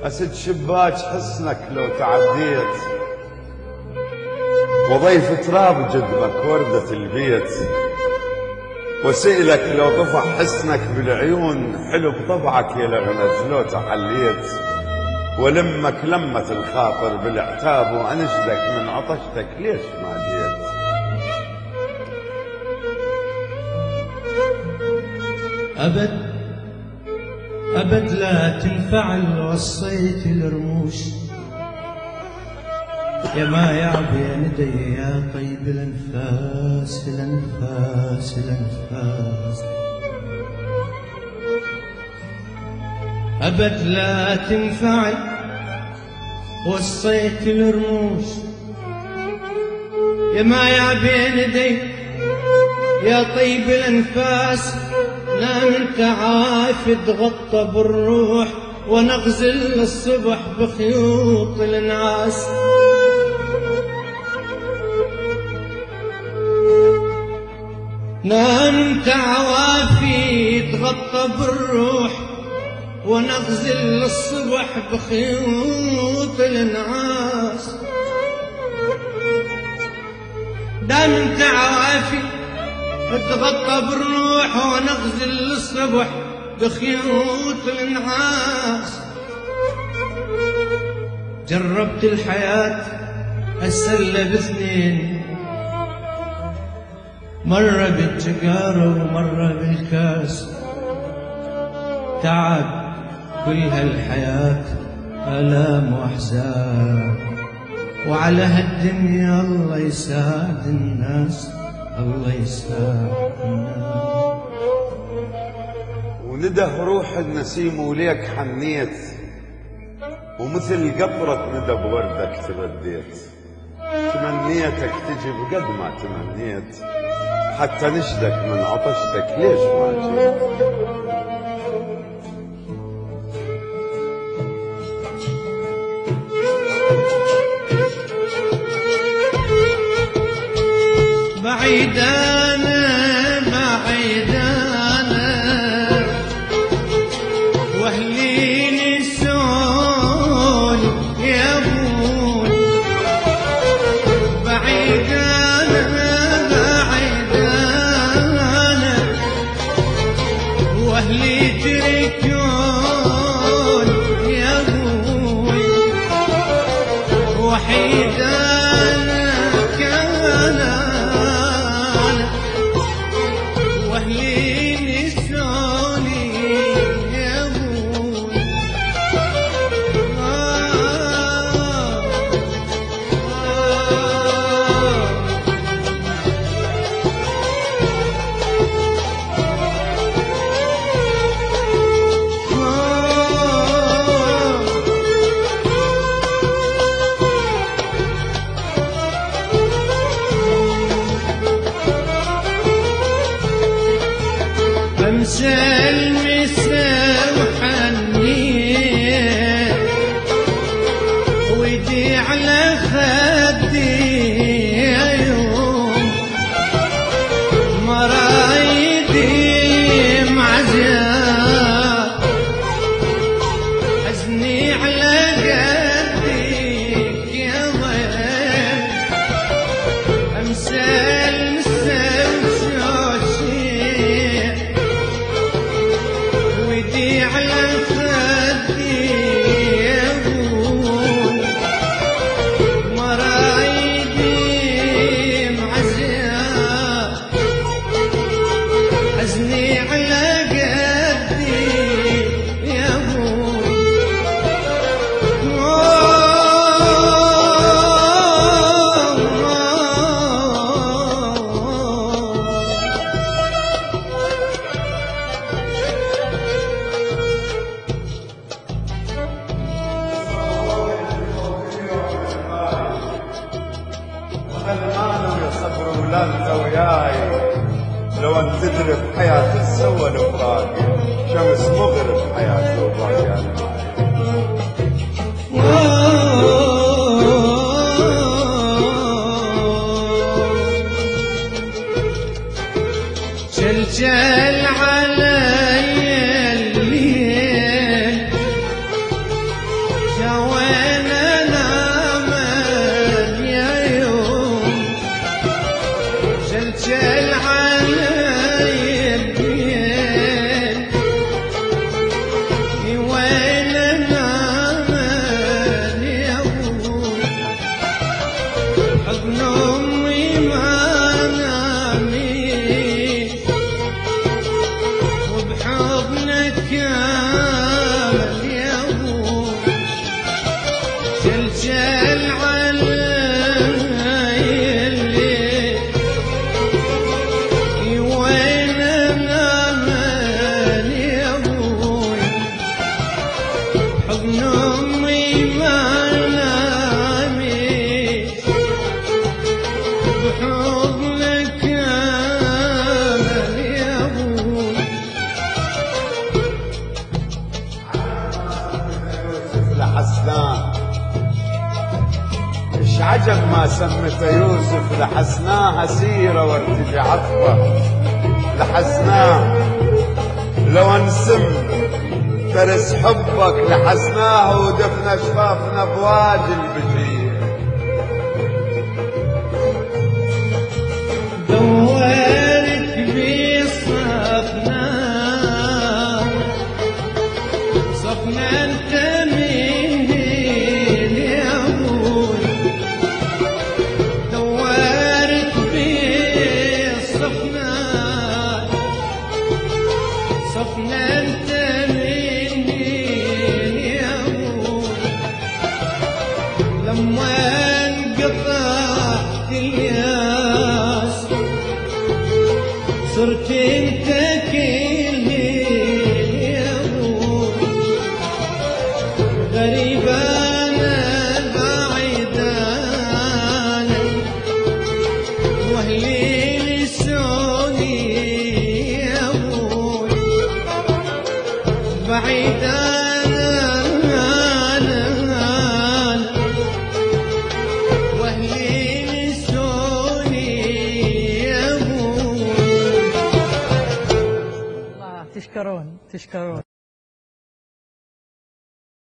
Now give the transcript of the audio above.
أسد شباك حسنك لو تعديت، وضيف تراب جدبك وردة البيت، وسئلك لو طفح حسنك بالعيون، حلو بطبعك يا لغنج لو تحليت، ولمك لمة الخاطر بالعتاب، وأنشدك من عطشتك ليش ما جيت. أبد لا تنفعل وصيت الرموش، يا ما يعبي ندي يا طيب الانفاس الانفاس الانفاس. أبد لا تنفعل وصيت الرموش، يا ما يعبي ندي يا طيب الانفاس. نام انت عافي تغطى بالروح، ونغزل الصبح بخيوط الانعاس. نام انت عوافي تغطى بالروح، ونغزل الصبح بخيوط الانعاس. نام انت عوافي تغطى بالروح، ونغزل الصبح بخيوط الانعاس. جربت الحياة السلة باثنين، مرة بالتجارة ومرة بالكاس. تعب كل هالحياة آلام وأحزان، وعلى هالدنيا الله يساعد الناس، الله يساعد الناس. ونده روح النسيم وليك حنيت، ومثل قطرة ندى بوردك تبديت. تمنيتك تجي بقد ما تمنيت، حتى نشدك من عطشتك ليش ما جيت. بعيد أنا بعيد أنا، وأهلي نسون يا أبوي. بعيد أنا بعيد أنا، وأهلي تركون يا أبوي. وحيد أنا كان أمسى المسا وحنيت، ويدي على خدي يوم مرايدي معزيات. حزني على قدك يا ضيف، أمسى المسا على خدي يا أبوي. مرايدي معزيات، حزني على قدي يا أبوي. ولا انت وياي، لو ان تدري بحياة السوى الفراقي، شمس مغرب حياتي وباقي انا جلجل علي الليل، كامل يا ابوي جلجل علي الليل وين الامل يا ابوي حضن امي ما نامت بحضنك كامل يا ابوي لحسناه ايش عجب ما سمته يوسف لحسناها سيرة وارتجع عطفه لحسناه لو انسم ترس حبك لحسناه ودفن شفافنا بوادي البجير دورك بصفنا صفنا انت مين يا ابوي دورك بصفنا صفنا انت مين يا ابوي لما انقطعت الياس صرت انت كلي يا ابوي غريب انا بعيد عنك واهلي نسوني يا ابوي بعيد واهلي نسوني يا ابوي الله تشكرون